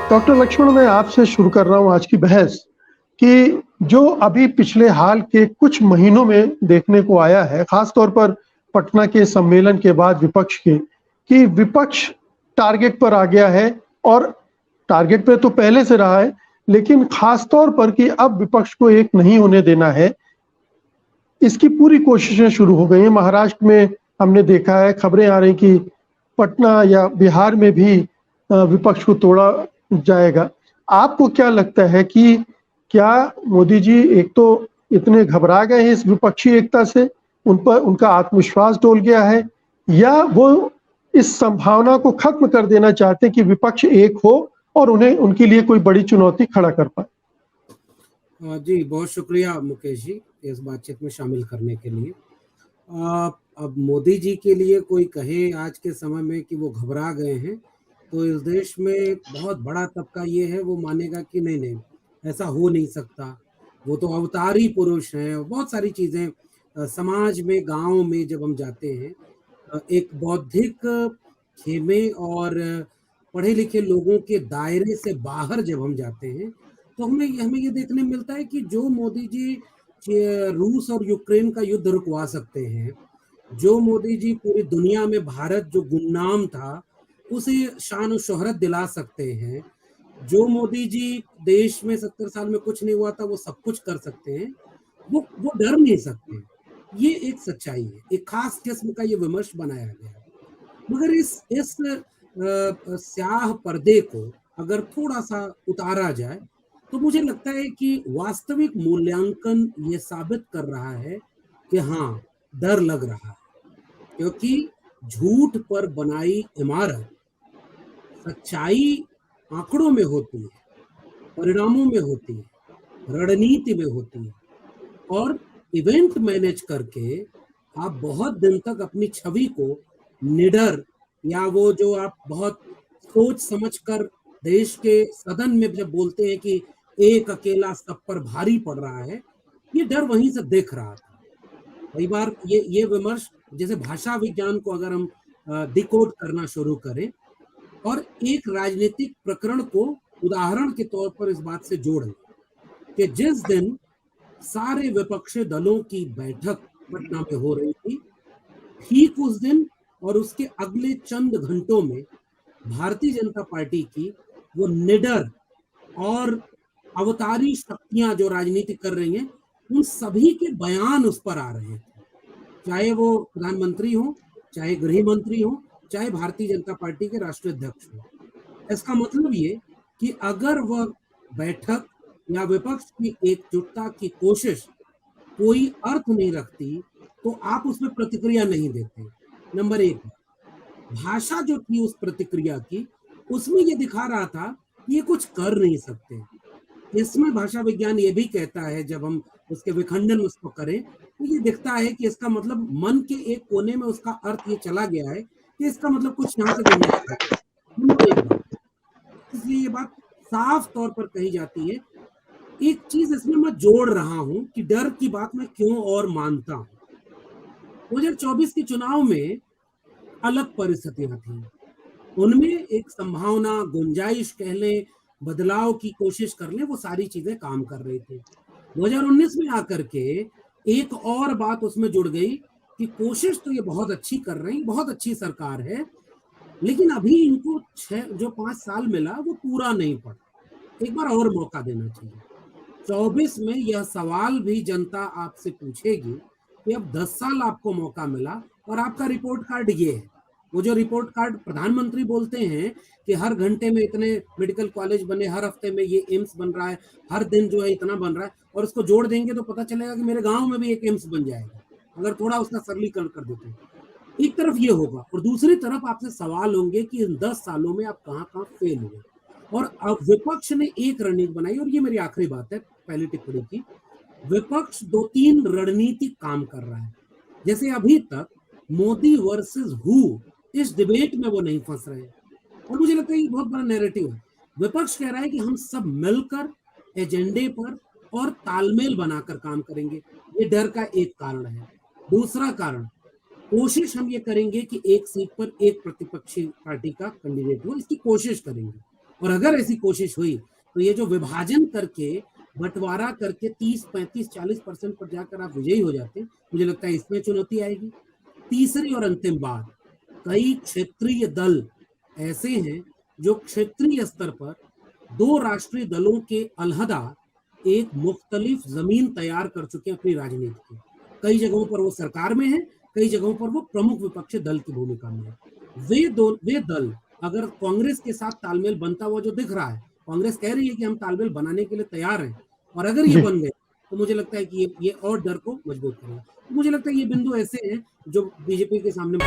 Doctor Lakshman, मैं आपसे शुरू कर रहा हूँ आज की बहस कि जो अभी पिछले हाल के कुछ महीनों में देखने को आया है, खास तौर पर पटना के सम्मेलन के बाद विपक्ष के, कि विपक्ष टारगेट पर आ गया है और टारगेट पे तो पहले से रहा है, लेकिन खास तौर पर कि अब विपक्ष को एक नहीं होने देना है, इसकी पूरी कोशिशें शुरू हो गई हैं। महाराष्ट्र में हमने देखा है, खबरें आ रही कि पटना या बिहार में भी विपक्ष को तोड़ा जाएगा। आपको क्या लगता है कि क्या मोदी जी एक तो इतने घबरा गए हैं इस विपक्षी एकता से, उन पर उनका आत्मविश्वास डोल गया है, या वो इस संभावना को खत्म कर देना चाहते हैं कि विपक्ष एक हो और उन्हें उनके लिए कोई बड़ी चुनौती खड़ा कर पाए? जी, बहुत शुक्रिया मुकेश जी इस बातचीत में शामिल करने के लिए। अब मोदी जी के लिए कोई कहे आज के समय में कि वो घबरा गए हैं, तो इस देश में एक बहुत बड़ा तबका ये है, वो मानेगा कि नहीं नहीं, ऐसा हो नहीं सकता। वो तो अवतारी पुरुष हैं। बहुत सारी चीज़ें समाज में, गांव में जब हम जाते हैं, एक बौद्धिक खेमे और पढ़े लिखे लोगों के दायरे से बाहर जब हम जाते हैं, तो हमें हमें ये देखने मिलता है कि जो मोदी जी रूस और यूक्रेन का युद्ध रुकवा सकते हैं, जो मोदी जी पूरी दुनिया में भारत जो गुमनाम था उसे शान और शोहरत दिला सकते हैं, जो मोदी जी देश में 70 साल में कुछ नहीं हुआ था वो सब कुछ कर सकते हैं, वो डर नहीं सकते। ये एक सच्चाई है, एक खास किस्म का ये विमर्श बनाया गया है। मगर इस स्याह पर्दे को अगर थोड़ा सा उतारा जाए, तो मुझे लगता है कि वास्तविक मूल्यांकन ये साबित कर रहा है कि हाँ, डर लग रहा है, क्योंकि झूठ पर बनाई इमारत सच्चाई आंकड़ों में होती है, परिणामों में होती है, रणनीति में होती है, और इवेंट मैनेज करके आप बहुत दिन तक अपनी छवि को निडर, या वो जो आप बहुत सोच समझ कर देश के सदन में जब बोलते हैं कि एक अकेला सब पर भारी पड़ रहा है, ये डर वहीं से देख रहा था। कई बार ये विमर्श, जैसे भाषा विज्ञान को अगर हम डिकोड करना शुरू करें और एक राजनीतिक प्रकरण को उदाहरण के तौर पर इस बात से जोड़ें कि जिस दिन सारे विपक्षी दलों की बैठक पटना में हो रही थी, ठीक उस दिन और उसके अगले चंद घंटों में भारतीय जनता पार्टी की वो निडर और अवतारी शक्तियां जो राजनीति कर रही हैं, उन सभी के बयान उस पर आ रहे थे, चाहे वो प्रधानमंत्री हो, चाहे गृह मंत्री हो, चाहे भारतीय जनता पार्टी के राष्ट्रीय अध्यक्ष हो। इसका मतलब ये कि अगर वह बैठक या विपक्ष की एकजुटता की कोशिश कोई अर्थ नहीं रखती, तो आप उसमें प्रतिक्रिया नहीं देते। नंबर एक, भाषा जो थी उस प्रतिक्रिया की, उसमें ये दिखा रहा था कि ये कुछ कर नहीं सकते। इसमें भाषा विज्ञान ये भी कहता है, जब हम उसके विखंडन उसको करें, तो ये दिखता है कि इसका मतलब मन के एक कोने में उसका अर्थ ये चला गया है कि इसका मतलब कुछ यहाँ से करना चाहिए। एक बात, इसलिए ये बात साफ तौर पर कही जाती है। एक चीज इसमें मैं जोड़ रहा हूं कि डर की बात मैं क्यों और मानता हूं। 2024 के चुनाव में अलग परिस्थितियां थी, उनमें एक संभावना, गुंजाइश कह लें, बदलाव की कोशिश कर लें, वो सारी चीजें काम कर रही थी। 2019 में आकर के एक और बात उसमें जुड़ गई कि कोशिश तो ये बहुत अच्छी कर रही, बहुत अच्छी सरकार है, लेकिन अभी इनको 5 साल मिला वो पूरा नहीं पड़ा, एक बार और मौका देना चाहिए। 24 में यह सवाल भी जनता आपसे पूछेगी कि अब 10 साल आपको मौका मिला और आपका रिपोर्ट कार्ड ये है। वो जो रिपोर्ट कार्ड प्रधानमंत्री बोलते हैं कि हर घंटे में इतने मेडिकल कॉलेज बने, हर हफ्ते में ये एम्स बन रहा है, हर दिन जो है इतना बन रहा है, और उसको जोड़ देंगे तो पता चलेगा कि मेरे गांव में भी एक एम्स बन जाएगा, अगर थोड़ा उसका सरलीकरण कर देते हैं। एक तरफ ये होगा और दूसरी तरफ आपसे सवाल होंगे कि इन 10 सालों में आप कहाँ फेल हुए। और अब विपक्ष ने एक रणनीति बनाई, और ये मेरी आखिरी बात है पहली टिप्पणी की। विपक्ष 2-3 रणनीतिक काम कर रहा है। जैसे अभी तक मोदी वर्सेस हु, इस डिबेट में वो नहीं फंस रहे, और मुझे लगता है ये बहुत बड़ा नैरेटिव है। विपक्ष कह रहा है कि हम सब मिलकर एजेंडे पर और तालमेल बनाकर काम करेंगे। ये डर का एक कारण है। दूसरा कारण, कोशिश हम ये करेंगे कि एक सीट पर एक प्रतिपक्षी पार्टी का कैंडिडेट हो, इसकी कोशिश करेंगे। और अगर ऐसी कोशिश हुई तो ये जो विभाजन करके बंटवारा करके 30, 35, 40% पर जाकर आप विजयी हो जाते, मुझे लगता है इसमें चुनौती आएगी। तीसरी और अंतिम बात, कई क्षेत्रीय दल ऐसे हैं जो क्षेत्रीय स्तर पर दो राष्ट्रीय दलों के अलहदा एक मुख्तलिफ जमीन तैयार कर चुके हैं अपनी राजनीति की। कई जगहों पर वो सरकार में है, कई जगहों पर वो प्रमुख विपक्षी दल की भूमिका में है। वे दल अगर कांग्रेस के साथ तालमेल बनता हुआ जो दिख रहा है, कांग्रेस कह रही है कि हम तालमेल बनाने के लिए तैयार हैं, और अगर ये जी। बन गए तो मुझे लगता है कि ये और डर को मजबूत करेगा। तो मुझे लगता है ये बिंदु ऐसे हैं जो बीजेपी के सामने